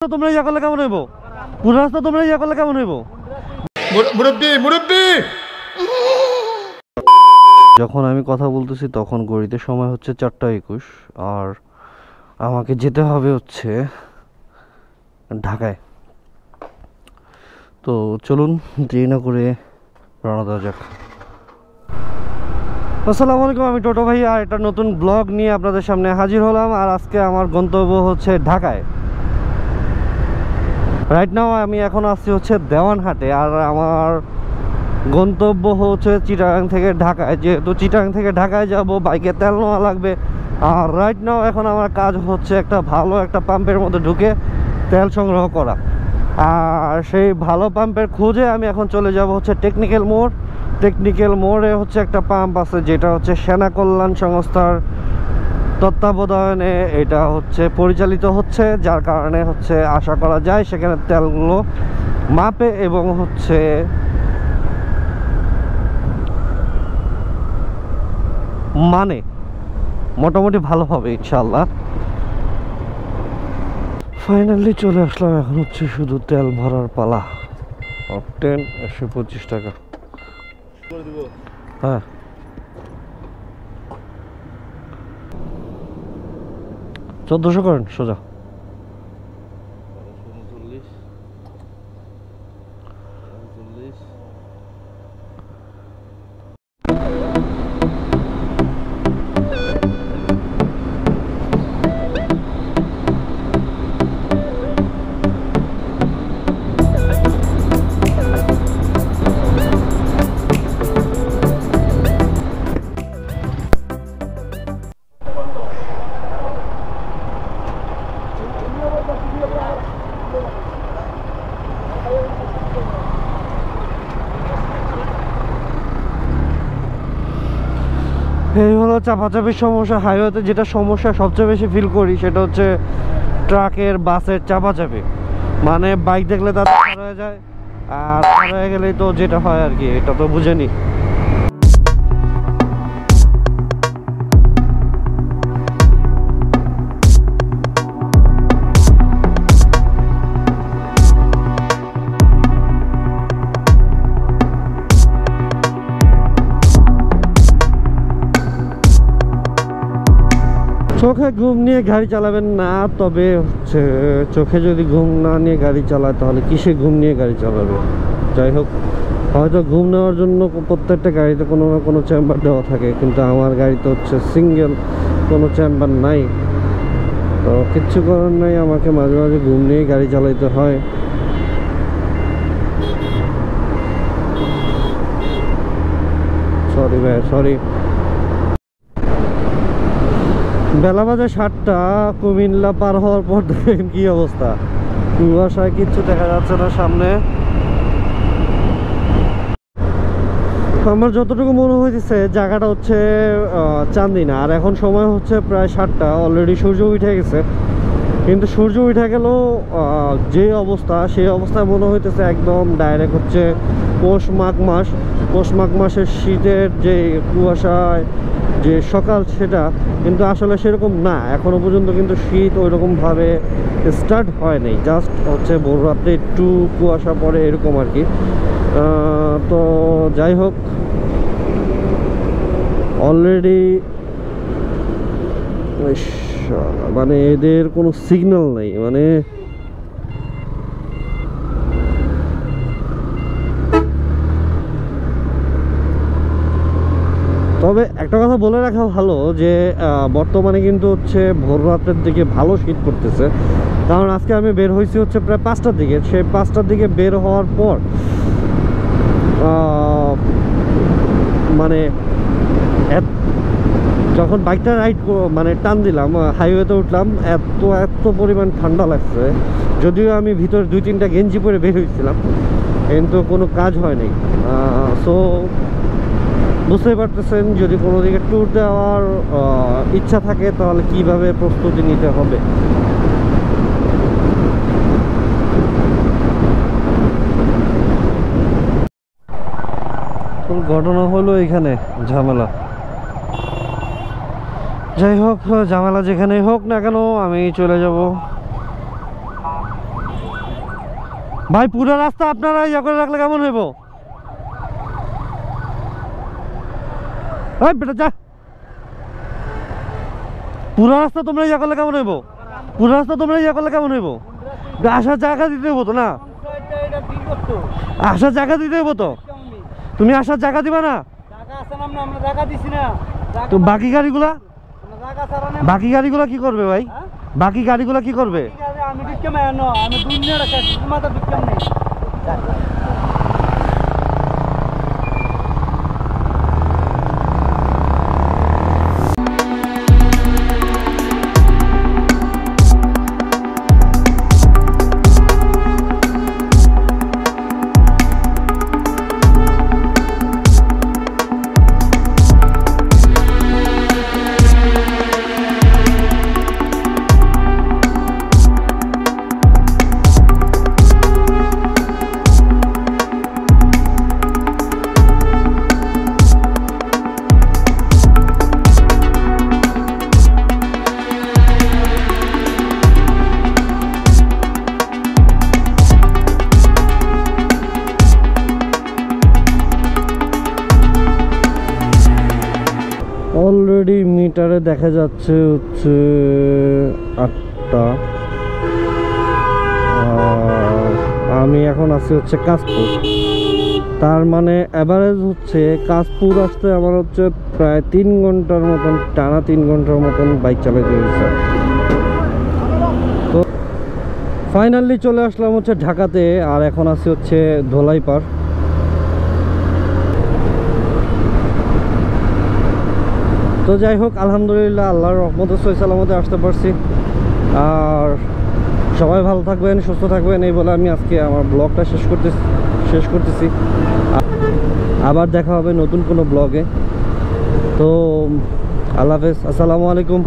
তোমরা ইয়া করলে কেমন হইব? পুরো রাস্তা তোমরা ইয়া করলে কেমন হইব? মুরব্বি যখন আমি কথা বলতেছি তখন ঘড়িতে সময় হচ্ছে 4:21 আর আমাকে যেতে হবে হচ্ছে ঢাকায়। তো চলুন দেরি না করে রওনা দেওয়া যাক। আসসালামু আলাইকুম, আমি টোটো ভাই আর একটা নতুন ব্লগ নিয়ে আপনাদের সামনে হাজির হলাম। আর আজকে আমার গন্তব্য হচ্ছে ঢাকায়। রাইট নাও আমি এখন আসছি হচ্ছে দেওয়ানহাটে, আর আমার গন্তব্য হচ্ছে চিটাগাং থেকে ঢাকায়। যেহেতু চিটাগাং থেকে ঢাকায় যাব, বাইকে তেল নেওয়া লাগবে। আর রাইট নাও এখন আমার কাজ হচ্ছে একটা ভালো একটা পাম্পের মধ্যে ঢুকে তেল সংগ্রহ করা। আর সেই ভালো পাম্পের খোঁজে আমি এখন চলে যাব হচ্ছে টেকনিক্যাল মোড়। টেকনিক্যাল মোড়ে হচ্ছে একটা পাম্প আছে যেটা হচ্ছে সেনা কল্যাণ সংস্থার তত্ত্বাবধানে এটা হচ্ছে পরিচালিত হচ্ছে, যার কারণে হচ্ছে আশা করা যায় সেখানে তেলগুলো মাপে এবং হচ্ছে মানে মোটামুটি ভালো হবে ইনশাল্লাহ। ফাইনালি চলে আসলাম, এখন হচ্ছে শুধু তেল ভরার পালা। অকটেন 125 টাকা। হ্যাঁ, $1400 করেন সোজা। এই হলো চাপাচাপির সমস্যা। হাইওয়েতে যেটা সমস্যা সবচেয়ে বেশি ফিল করি সেটা হচ্ছে ট্রাকের বাসের চাপাচাপি। মানে বাইক দেখলে তার হয়ে যায়, আর হয়ে গেলেই তো যেটা হয় আর কি, এটা তো বুঝেনি। চোখে ঘুম নিয়ে গাড়ি চালাবেন না, তবে হচ্ছে চোখে যদি ঘুম না নিয়ে গাড়ি চালায় তাহলে কিসে ঘুম নিয়ে গাড়ি চালাবে? যাই হোক, হয়তো ঘুম নেওয়ার জন্য প্রত্যেকটা গাড়িতে কোনো না কোনো চেম্বার দেওয়া থাকে, কিন্তু আমার গাড়িতে হচ্ছে সিঙ্গেল কোনো চেম্বার নাই। তো কিচ্ছু করার নাই, আমাকে মাঝে মাঝে ঘুম নিয়ে গাড়ি চালাইতে হয়। সরি ভাই, সরি। বেলা বাজে 7টা। কুমিল্লা পার হওয়ার পর দেখেন কি অবস্থা, কুয়াশায় কিচ্ছু দেখা যাচ্ছে না সামনে। আমার যতটুকু মনে হইতেছে জায়গাটা হচ্ছে চান্দিনা। আর এখন সময় হচ্ছে প্রায় 7টা, অলরেডি সূর্য উঠে গেছে। কিন্তু সূর্য উঠে গেলেও যে অবস্থা, সেই অবস্থায় মনে হইতেছে একদম ডাইরেক্ট হচ্ছে পৌষ মাঘ মাস। পৌষ মাঘ মাসের শীতের যে কুয়াশায় যে সকাল, সেটা কিন্তু আসলে সেরকম না। এখনো পর্যন্ত কিন্তু শীত ওইরকমভাবে স্টার্ট হয় নাই, জাস্ট হচ্ছে ভোর রাতে একটু কুয়াশা পড়ে এরকম আর কি। তো যাই হোক, অলরেডি মানে এদের কোনো সিগন্যাল নেই। মানে তবে একটা কথা বলে রাখা ভালো যে বর্তমানে কিন্তু হচ্ছে ভোর রাতের দিকে ভালো শীত করতেছে। কারণ আজকে আমি বের হয়েছি হচ্ছে প্রায় 5টার দিকে। সেই 5টার দিকে বের হওয়ার পর মানে যখন বাইকটা রাইড মানে টান দিলাম, হাইওয়েতে উঠলাম, এত পরিমাণ ঠান্ডা লাগছে। যদিও আমি ভিতরে 2-3টা গেঞ্জি পরে বের হয়েছিলাম, কিন্তু কোনো কাজ হয় নাই। সো বুঝতেই পারতেছেন, যদি কোনো দিকে ট্যুর দেওয়ার ইচ্ছা থাকে তাহলে কিভাবে প্রস্তুতি নিতে হবে। ঘটনা হলো এখানে ঝামেলা। যাই হোক, ঝামেলা যেখানেই হোক না কেন আমি চলে যাব ভাই পুরো রাস্তা আপনারা ইয়া করে রাখলে কেমন হইব? এই বেটা যা, পুরো রাস্তা তোমরা ইয়া করলে কেমন হইব? পুরো রাস্তা তোমরা ইয়া করলে কেমন হইব? আসার জায়গা দিতে হইব তো না? আসার জায়গা দিতে হইব তো? তুমি আসার জায়গা দিবা না? তো বাকি গাড়িগুলা, বাকি গাড়িগুলা কি করবে ভাই? বাকি গাড়িগুলা কি করবে? অলরেডি মিটারে দেখা যাচ্ছে হচ্ছে 8টা। আমি এখন আছি হচ্ছে কাশপুর, তার মানে অ্যাভারেজ হচ্ছে কাশপুর আসতে আমার হচ্ছে প্রায় 3 ঘন্টার মতন, টানা 3 ঘন্টার মতন বাইক চালাতে হয়েছে। তো ফাইনালি চলে আসলাম হচ্ছে ঢাকাতে, আর এখন আছি হচ্ছে ধোলাইপাড়। তো যাই হোক, আলহামদুলিল্লাহ আল্লাহর রহমতে সহি সালামতে আসতে পারছি। আর সবাই ভালো থাকবেন, সুস্থ থাকবেন, এই বলে আমি আজকে আমার ব্লগটা শেষ করতেছি। আবার দেখা হবে নতুন কোনো ব্লগে। তো আল্লাহ হাফেজ, আসসালামু আলাইকুম।